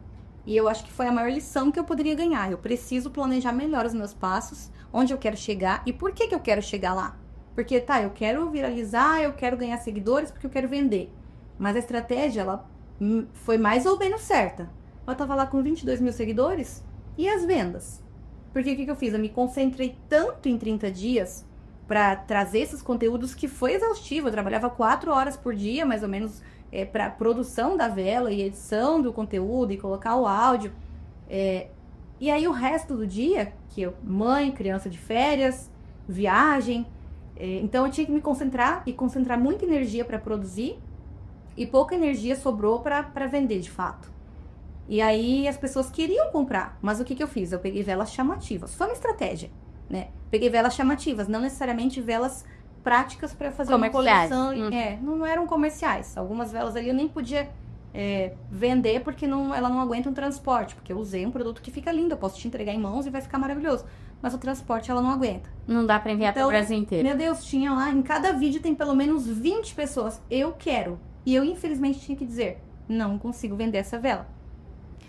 E eu acho que foi a maior lição que eu poderia ganhar. Eu preciso planejar melhor os meus passos, onde eu quero chegar e por que eu quero chegar lá. Porque, eu quero viralizar, eu quero ganhar seguidores porque eu quero vender. Mas a estratégia, ela foi mais ou menos certa. Eu tava lá com 22 mil seguidores e as vendas. Porque o que eu fiz? Eu me concentrei tanto em 30 dias para trazer esses conteúdos que foi exaustivo. Eu trabalhava 4 horas por dia, mais ou menos, para produção da vela e edição do conteúdo e colocar o áudio. E aí o resto do dia, que eu, mãe, criança de férias, viagem, então eu tinha que me concentrar e concentrar muita energia para produzir e pouca energia sobrou para vender de fato. E aí as pessoas queriam comprar, mas o que eu fiz? Eu peguei velas chamativas, foi uma estratégia, né? Peguei velas chamativas, não necessariamente velas práticas para fazer uma coleção. Não eram comerciais. Algumas velas ali eu nem podia vender porque ela não aguenta um transporte, porque eu usei um produto que fica lindo, eu posso te entregar em mãos e vai ficar maravilhoso, mas o transporte ela não aguenta. Não dá para enviar para o Brasil inteiro. Meu Deus, tinha lá, em cada vídeo tem pelo menos 20 pessoas, eu quero. E eu infelizmente tinha que dizer, não consigo vender essa vela.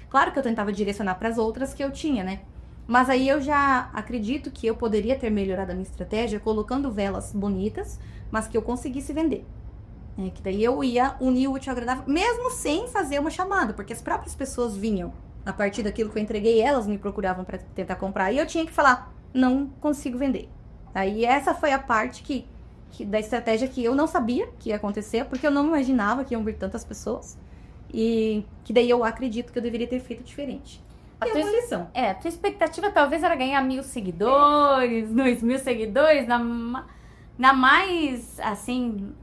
Claro que eu tentava direcionar para as outras que eu tinha, né? Mas aí eu já acredito que eu poderia ter melhorado a minha estratégia colocando velas bonitas, mas que eu conseguisse vender. Que daí eu ia unir o útil ao agradável, mesmo sem fazer uma chamada, porque as próprias pessoas vinham a partir daquilo que eu entreguei, elas me procuravam para tentar comprar, e eu tinha que falar, não consigo vender. Aí essa foi a parte da estratégia que eu não sabia que ia acontecer, porque eu não imaginava que iam vir tantas pessoas, e que daí eu acredito que eu deveria ter feito diferente. A tua expectativa talvez era ganhar 1.000 seguidores, 2.000 seguidores, na mais, assim,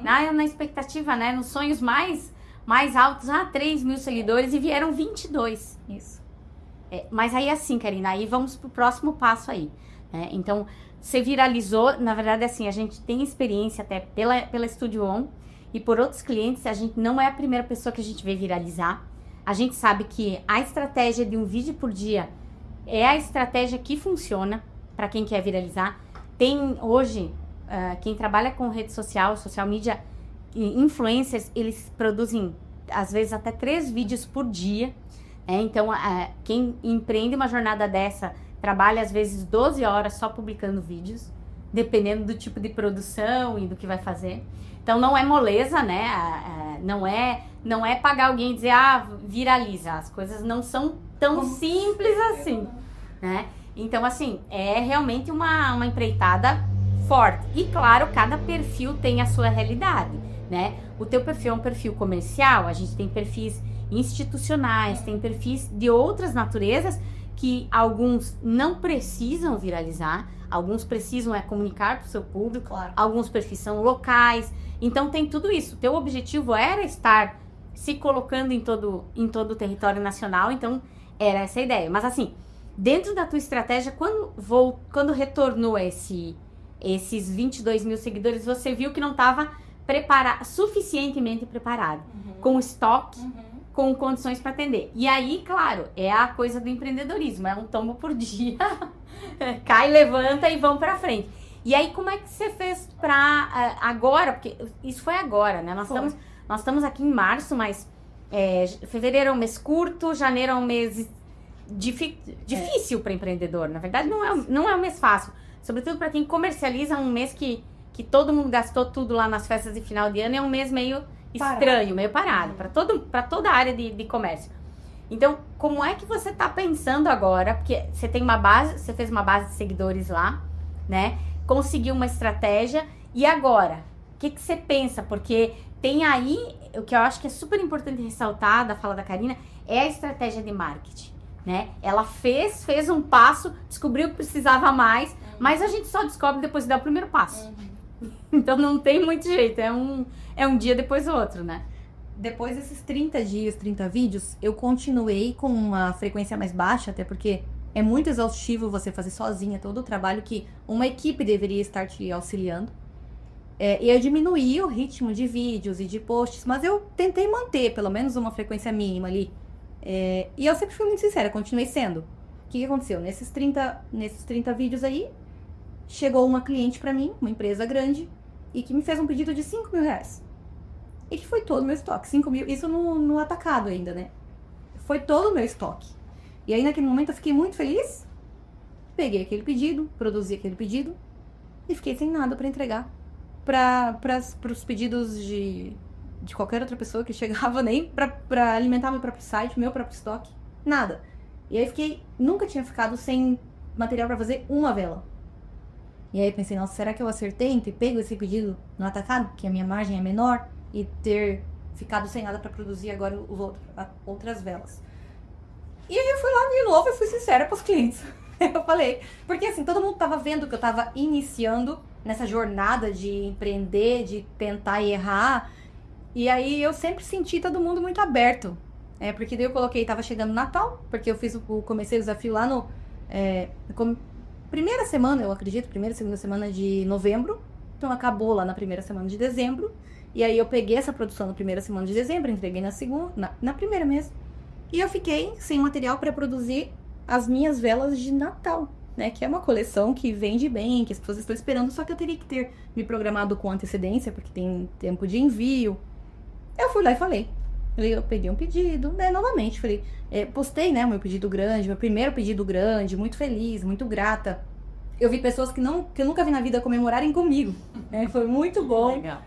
na expectativa, né? Nos sonhos mais altos, 3.000 seguidores e vieram 22. Isso. Mas aí assim, Karina, aí vamos pro próximo passo aí. Né? Então, você viralizou, na verdade, assim, a gente tem experiência até pela Studio On e por outros clientes, a gente não é a primeira pessoa que a gente vê viralizar. A gente sabe que a estratégia de um vídeo por dia é a estratégia que funciona para quem quer viralizar. Tem hoje, quem trabalha com rede social, social media, influencers, eles produzem às vezes até 3 vídeos por dia. Então, quem empreende uma jornada dessa, trabalha às vezes 12 horas só publicando vídeos, dependendo do tipo de produção e do que vai fazer. Então, não é moleza, né? Não é pagar alguém e dizer, viraliza. As coisas não são tão simples assim, né? Então, assim, é realmente uma empreitada forte. E, claro, cada perfil tem a sua realidade, né? O teu perfil é um perfil comercial, a gente tem perfis institucionais, tem perfis de outras naturezas que alguns não precisam viralizar, alguns precisam comunicar para o seu público, claro. Alguns perfis são locais, então tem tudo isso. O teu objetivo era estar se colocando em todo o território nacional, então era essa a ideia. Mas assim, dentro da tua estratégia, quando retornou esses 22.000 seguidores, você viu que não estava suficientemente preparado, com estoque, com condições para atender. E aí, claro, é a coisa do empreendedorismo, é um tombo por dia, cai, levanta e vão para frente. E aí, como é que você fez para agora? Porque isso foi agora, né? Nós estamos aqui em março, mas fevereiro é um mês curto, janeiro é um mês difícil para empreendedor. Na verdade, não é um mês fácil. Sobretudo para quem comercializa, um mês que todo mundo gastou tudo lá nas festas de final de ano, é um mês meio estranho, meio parado, para toda a área de comércio. Então, como é que você está pensando agora? Porque você tem você fez uma base de seguidores lá, né? Conseguiu uma estratégia, e agora? O que você pensa? Porque tem aí, o que eu acho que é super importante ressaltar da fala da Karina, é a estratégia de marketing, né? Ela fez um passo, descobriu que precisava mais, mas a gente só descobre depois de dar o primeiro passo. Então não tem muito jeito, é um dia depois do outro, né? Depois desses 30 dias, 30 vídeos, eu continuei com uma frequência mais baixa, até porque é muito exaustivo você fazer sozinha todo o trabalho que uma equipe deveria estar te auxiliando. E eu diminuí o ritmo de vídeos e de posts, mas eu tentei manter pelo menos uma frequência mínima ali. E eu sempre fui muito sincera, continuei sendo. O que aconteceu? Nesses 30 vídeos aí, chegou uma cliente pra mim, uma empresa grande, e que me fez um pedido de 5 mil reais. E que foi todo o meu estoque, 5 mil, isso no atacado ainda, né? Foi todo o meu estoque. E aí naquele momento eu fiquei muito feliz, peguei aquele pedido, produzi aquele pedido, e fiquei sem nada pra entregar para os pedidos de qualquer outra pessoa que chegava, nem pra alimentar meu próprio site, meu próprio estoque, nada. E aí nunca tinha ficado sem material pra fazer uma vela. E aí pensei, nossa, será que eu acertei em ter pego esse pedido no atacado, que a minha margem é menor, e ter ficado sem nada para produzir agora outras velas? E aí eu fui lá de novo e fui sincera pros clientes. Eu falei, porque assim, todo mundo tava vendo que eu tava iniciando nessa jornada de empreender, de tentar e errar. E aí eu sempre senti todo mundo muito aberto. Porque daí eu coloquei, tava chegando o Natal, porque eu comecei o desafio lá primeira semana, eu acredito, primeira, segunda semana de novembro. Então acabou lá na primeira semana de dezembro. E aí eu peguei essa produção na primeira semana de dezembro, entreguei na segunda, na primeira mesmo. E eu fiquei sem material para produzir as minhas velas de Natal, né? Que é uma coleção que vende bem, que as pessoas estão esperando, só que eu teria que ter me programado com antecedência, porque tem tempo de envio. Eu fui lá e falei. Eu peguei um pedido, né? Novamente, falei, postei, né? O meu pedido grande, meu primeiro pedido grande, muito feliz, muito grata. Eu vi pessoas que eu nunca vi na vida comemorarem comigo, né? Foi muito bom. Legal.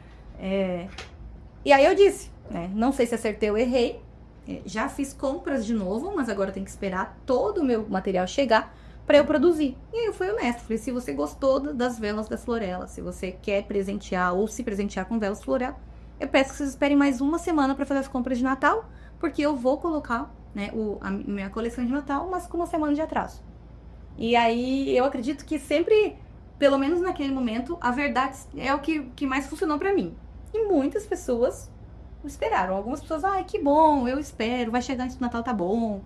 E aí eu disse, né? Não sei se acertei ou errei. Já fiz compras de novo, mas agora tem que esperar todo o meu material chegar para eu produzir. E aí eu fui honesta, falei, se você gostou das velas da Florella, se você quer presentear ou se presentear com velas Florella, eu peço que vocês esperem mais uma semana para fazer as compras de Natal, porque eu vou colocar, né, a minha coleção de Natal, mas com uma semana de atraso. E aí eu acredito que sempre, pelo menos naquele momento, a verdade é o que mais funcionou para mim. E muitas pessoas esperaram. Algumas pessoas, que bom, eu espero, vai chegar antes do Natal, tá bom.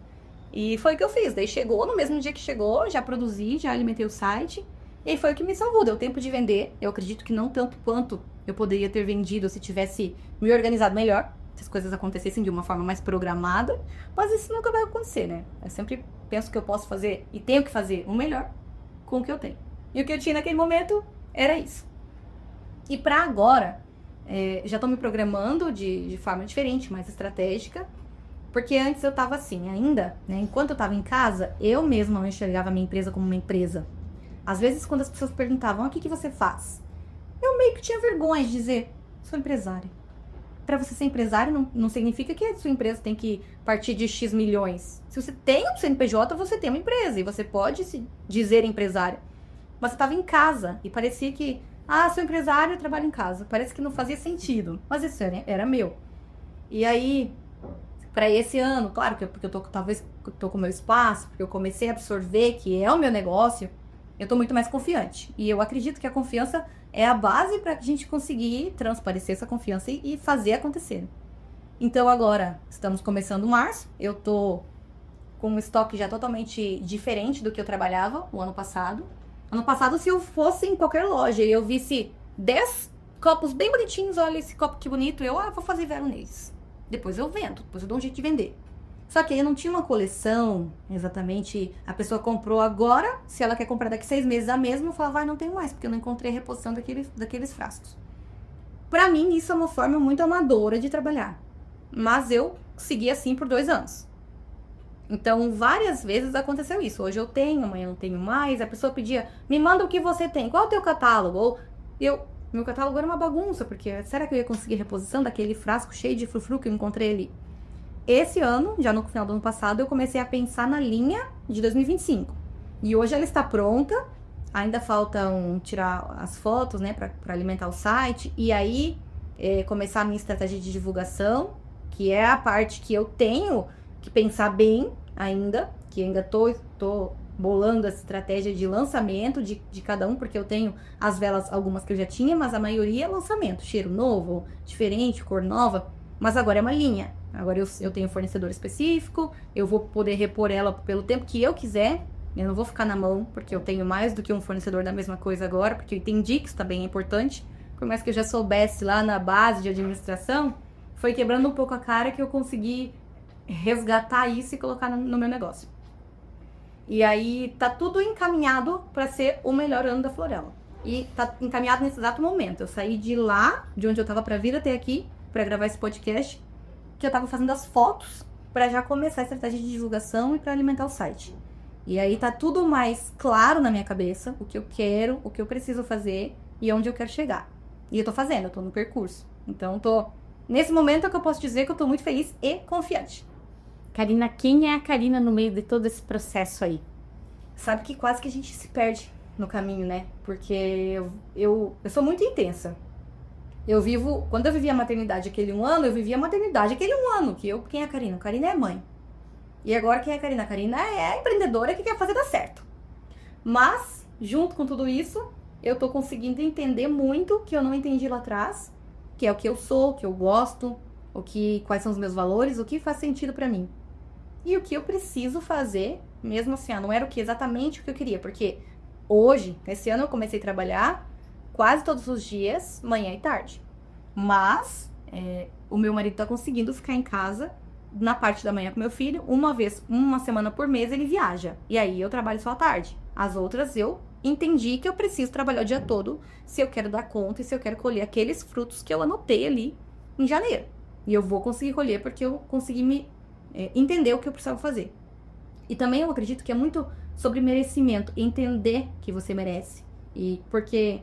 E foi o que eu fiz. Daí chegou, no mesmo dia que chegou, já produzi, já alimentei o site. E aí foi o que me salvou, deu tempo de vender. Eu acredito que não tanto quanto eu poderia ter vendido se tivesse me organizado melhor, se as coisas acontecessem de uma forma mais programada. Mas isso nunca vai acontecer, né? Eu sempre penso que eu posso fazer e tenho que fazer o melhor com o que eu tenho. E o que eu tinha naquele momento era isso. E pra agora, já tô me programando de forma diferente, mais estratégica. Porque antes eu tava assim, ainda, né? Enquanto eu tava em casa, eu mesma não enxergava a minha empresa como uma empresa. Às vezes, quando as pessoas perguntavam, o que você faz? Eu meio que tinha vergonha de dizer, sou empresária. Para você ser empresário, não significa que a sua empresa tem que partir de X milhões. Se você tem um CNPJ, você tem uma empresa. E você pode se dizer empresária. Mas você estava em casa e parecia que, sou empresário e trabalho em casa. Parece que não fazia sentido. Mas isso era meu. E aí, para esse ano, claro que porque talvez eu tô com o meu espaço, porque eu comecei a absorver que é o meu negócio, eu tô muito mais confiante. E eu acredito que a confiança é a base para a gente conseguir transparecer essa confiança e fazer acontecer. Então agora, estamos começando março, eu tô com um estoque já totalmente diferente do que eu trabalhava o ano passado. Ano passado, se eu fosse em qualquer loja e eu visse 10 copos bem bonitinhos, olha esse copo que bonito, eu vou fazer vela neles. Depois eu vendo, depois eu dou um jeito de vender. Só que aí não tinha uma coleção, exatamente, a pessoa comprou agora, se ela quer comprar daqui 6 meses a mesma, eu falo, não tenho mais, porque eu não encontrei a reposição daqueles frascos. Pra mim, isso é uma forma muito amadora de trabalhar. Mas eu segui assim por 2 anos. Então, várias vezes aconteceu isso. Hoje eu tenho, amanhã eu não tenho mais. A pessoa pedia, me manda o que você tem, qual é o teu catálogo? Ou meu catálogo era uma bagunça, porque será que eu ia conseguir reposição daquele frasco cheio de frufru que eu encontrei ali? Esse ano, já no final do ano passado, eu comecei a pensar na linha de 2025. E hoje ela está pronta. Ainda faltam tirar as fotos, né, para alimentar o site. E aí, começar a minha estratégia de divulgação, que é a parte que eu tenho que pensar bem ainda. Que ainda tô bolando essa estratégia de lançamento de cada um, porque eu tenho as velas, algumas que eu já tinha, mas a maioria é lançamento. Cheiro novo, diferente, cor nova. Mas agora é uma linha. Agora eu tenho um fornecedor específico, eu vou poder repor ela pelo tempo que eu quiser. Eu não vou ficar na mão, porque eu tenho mais do que um fornecedor da mesma coisa agora, porque eu entendi que isso também é importante. Por mais que eu já soubesse lá na base de administração, foi quebrando um pouco a cara que eu consegui resgatar isso e colocar no meu negócio. E aí tá tudo encaminhado para ser o melhor ano da Florella. E tá encaminhado nesse exato momento. Eu saí de lá, de onde eu tava para vir até aqui, para gravar esse podcast, que eu tava fazendo as fotos para já começar a estratégia de divulgação e para alimentar o site. E aí tá tudo mais claro na minha cabeça, o que eu quero, o que eu preciso fazer e onde eu quero chegar. E eu tô fazendo, eu tô no percurso. Então nesse momento é que eu posso dizer que eu tô muito feliz e confiante. Karina, quem é a Karina no meio de todo esse processo aí? Sabe que quase que a gente se perde no caminho, né? Porque eu sou muito intensa. Quando eu vivia a maternidade aquele um ano, eu vivia a maternidade aquele um ano. Quem é a Karina? A Karina é mãe. E agora quem é a Karina? A Karina é a empreendedora que quer fazer dar certo. Mas, junto com tudo isso, eu tô conseguindo entender muito que eu não entendi lá atrás, que é o que eu sou, o que eu gosto, quais são os meus valores, o que faz sentido pra mim. E o que eu preciso fazer, mesmo assim, não era exatamente o que eu queria, porque hoje, esse ano eu comecei a trabalhar quase todos os dias, manhã e tarde. Mas o meu marido tá conseguindo ficar em casa na parte da manhã com meu filho, uma semana por mês ele viaja. E aí eu trabalho só à tarde. As outras eu entendi que eu preciso trabalhar o dia todo se eu quero dar conta e se eu quero colher aqueles frutos que eu anotei ali em janeiro. E eu vou conseguir colher porque eu consegui entender o que eu precisava fazer. E também eu acredito que é muito sobre merecimento, entender que você merece. E porque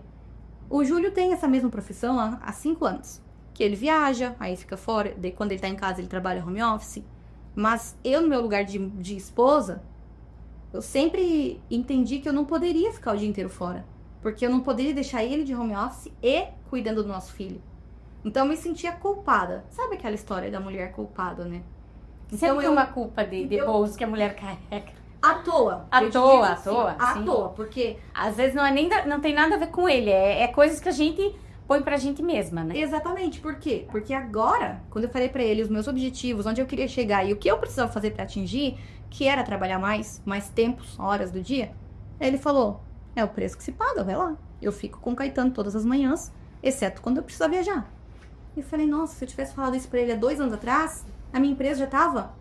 o Júlio tem essa mesma profissão há 5 anos. Que ele viaja, aí fica fora, daí quando ele tá em casa ele trabalha home office. Mas eu, no meu lugar de esposa, eu sempre entendi que eu não poderia ficar o dia inteiro fora. Porque eu não poderia deixar ele de home office e cuidando do nosso filho. Então eu me sentia culpada. Sabe aquela história da mulher culpada, né? Sempre uma culpa de bolso que a mulher carrega. À toa. À toa. À toa, porque às vezes não tem nada a ver com ele, é coisas que a gente põe pra gente mesma, né? Exatamente, por quê? Porque agora, quando eu falei pra ele os meus objetivos, onde eu queria chegar e o que eu precisava fazer pra atingir, que era trabalhar mais tempos, horas do dia, ele falou, é o preço que se paga, vai lá. Eu fico com o Caetano todas as manhãs, exceto quando eu precisar viajar. Eu falei, nossa, se eu tivesse falado isso pra ele há 2 anos atrás, a minha empresa já tava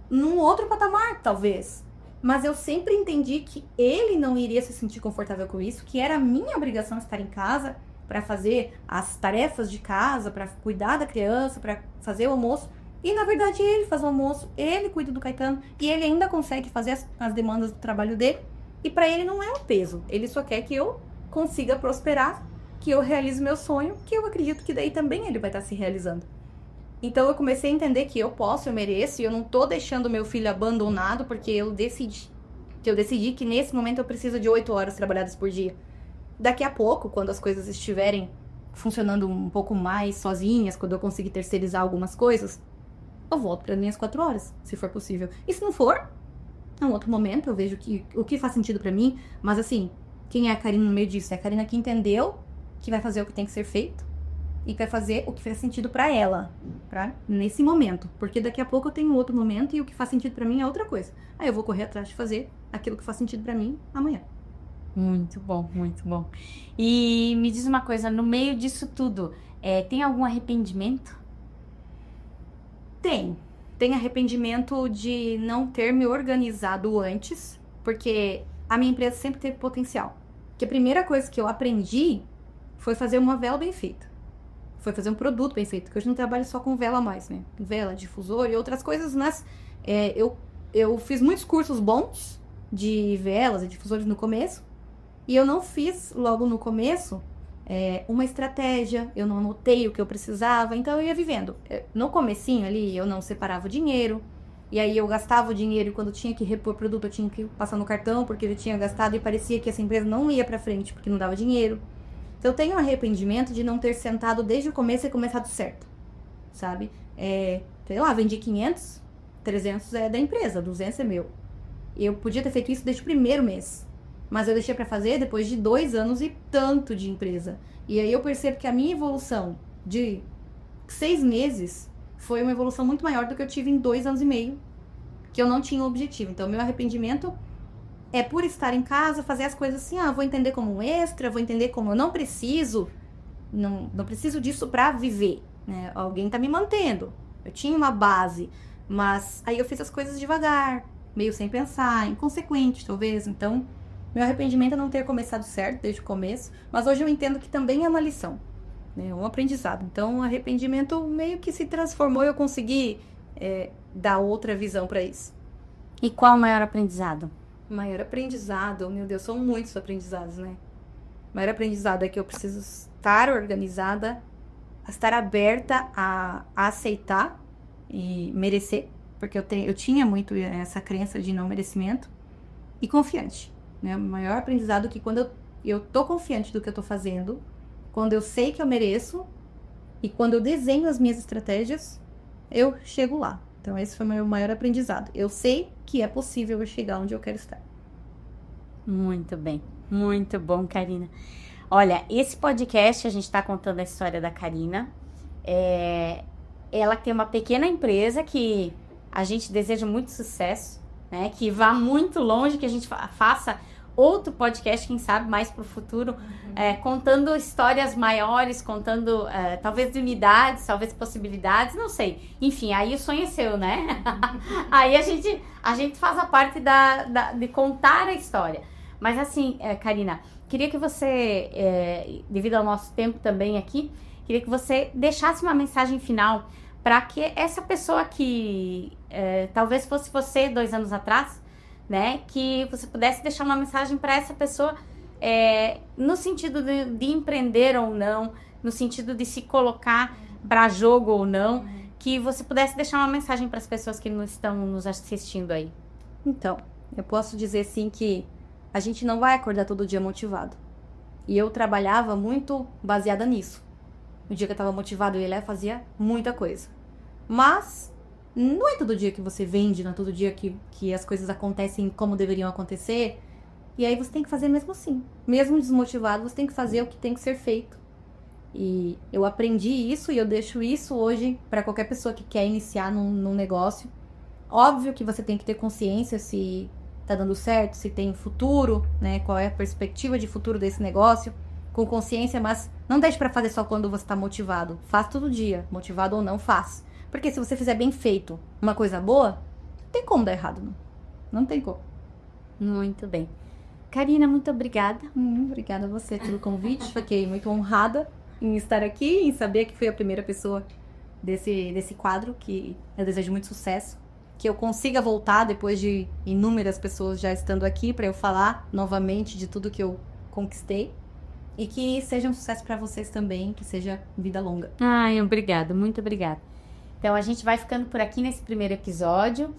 num outro patamar, talvez. Mas eu sempre entendi que ele não iria se sentir confortável com isso, que era a minha obrigação estar em casa para fazer as tarefas de casa, para cuidar da criança, para fazer o almoço. E, na verdade, ele faz o almoço, ele cuida do Caetano e ele ainda consegue fazer as demandas do trabalho dele. E para ele não é um peso, ele só quer que eu consiga prosperar, que eu realize meu sonho, que eu acredito que daí também ele vai estar se realizando. Então eu comecei a entender que eu mereço, e eu não tô deixando meu filho abandonado porque eu decidi que nesse momento eu preciso de 8 horas trabalhadas por dia. Daqui a pouco, quando as coisas estiverem funcionando um pouco mais sozinhas, quando eu conseguir terceirizar algumas coisas, eu volto para minhas 4 horas, se for possível. E se não for, é um outro momento, eu vejo o que faz sentido para mim, mas assim, quem é a Karina no meio disso? É a Karina que entendeu que vai fazer o que tem que ser feito e que vai fazer o que faz sentido pra ela, nesse momento. Porque daqui a pouco eu tenho outro momento e o que faz sentido pra mim é outra coisa. Aí eu vou correr atrás de fazer aquilo que faz sentido pra mim amanhã. Muito bom, muito bom. E me diz uma coisa, no meio disso tudo, tem algum arrependimento? Tem arrependimento de não ter me organizado antes, porque a minha empresa sempre teve potencial. Que a primeira coisa que eu aprendi foi fazer uma vela bem feita. Foi fazer um produto bem feito, porque hoje não trabalho só com vela mais, né? Vela, difusor e outras coisas, mas eu fiz muitos cursos bons de velas e difusores no começo, e eu não fiz logo no começo uma estratégia, eu não anotei o que eu precisava, então eu ia vivendo. No comecinho ali, eu não separava o dinheiro, e aí eu gastava o dinheiro e quando tinha que repor produto, eu tinha que passar no cartão, porque eu tinha gastado e parecia que essa empresa não ia pra frente, porque não dava dinheiro. Então, eu tenho arrependimento de não ter sentado desde o começo e começado certo, sabe? Sei lá, vendi 500, 300 é da empresa, 200 é meu. Eu podia ter feito isso desde o primeiro mês, mas eu deixei pra fazer depois de 2 anos e tanto de empresa. E aí eu percebo que a minha evolução de 6 meses foi uma evolução muito maior do que eu tive em 2 anos e meio, que eu não tinha um objetivo. Então, meu arrependimento é por estar em casa, fazer as coisas assim, vou entender como um extra, vou entender como eu não preciso disso pra viver, né? Alguém tá me mantendo, eu tinha uma base, mas aí eu fiz as coisas devagar, meio sem pensar, inconsequente talvez. Então, meu arrependimento é não ter começado certo desde o começo, mas hoje eu entendo que também é uma lição, né? Um aprendizado. Então, o arrependimento meio que se transformou e eu consegui dar outra visão pra isso. E qual o maior aprendizado? Maior aprendizado, meu Deus, são muitos aprendizados, né? Maior aprendizado é que eu preciso estar organizada, estar aberta a aceitar e merecer, porque eu tinha muito essa crença de não merecimento, e confiante, né? O maior aprendizado é que quando eu eu tô confiante do que eu tô fazendo, quando eu sei que eu mereço e quando eu desenho as minhas estratégias, eu chego lá. Então esse foi o meu maior aprendizado. Eu sei que é possível eu chegar onde eu quero estar. Muito bem, muito bom, Karina. Olha, esse podcast a gente está contando a história da Karina. Ela tem uma pequena empresa que a gente deseja muito sucesso, né? Que vá muito longe, que a gente faça outro podcast, quem sabe, mais para o futuro, contando histórias maiores, contando talvez de unidades, talvez possibilidades, não sei. Enfim, aí o sonho é seu, né? Aí a gente faz a parte de contar a história. Mas assim, Karina, queria que você, devido ao nosso tempo também aqui, queria que você deixasse uma mensagem final para que essa pessoa que talvez fosse você 2 anos atrás, né, que você pudesse deixar uma mensagem para essa pessoa no sentido de empreender ou não, no sentido de se colocar para jogo ou não, que você pudesse deixar uma mensagem para as pessoas que não estão nos assistindo aí. Então, eu posso dizer sim que a gente não vai acordar todo dia motivado. E eu trabalhava muito baseada nisso. No dia que eu tava motivado, eu ia lá e fazia muita coisa. Mas não é todo dia que você vende, não é todo dia que as coisas acontecem como deveriam acontecer. E aí você tem que fazer mesmo assim. Mesmo desmotivado, você tem que fazer o que tem que ser feito. E eu aprendi isso e eu deixo isso hoje para qualquer pessoa que quer iniciar num negócio. Óbvio que você tem que ter consciência se tá dando certo, se tem futuro, né? Qual é a perspectiva de futuro desse negócio, com consciência, mas não deixe pra fazer só quando você tá motivado. Faz todo dia, motivado ou não, faz. Porque se você fizer bem feito uma coisa boa, não tem como dar errado, não. Não tem como. Muito bem. Karina, muito obrigada. Obrigada a você pelo convite. Fiquei muito honrada em estar aqui, em saber que fui a primeira pessoa desse quadro, que eu desejo muito sucesso. Que eu consiga voltar depois de inúmeras pessoas já estando aqui para eu falar novamente de tudo que eu conquistei. E que seja um sucesso para vocês também, que seja vida longa. Ai, obrigada, muito obrigada. Então a gente vai ficando por aqui nesse primeiro episódio.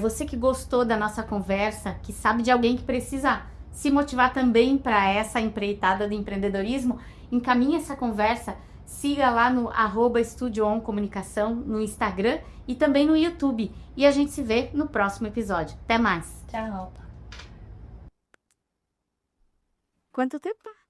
Você que gostou da nossa conversa, que sabe de alguém que precisa se motivar também para essa empreitada de empreendedorismo, encaminhe essa conversa. Siga lá no @estudiooncomunicação no Instagram e também no YouTube. E a gente se vê no próximo episódio. Até mais. Tchau. Quanto tempo?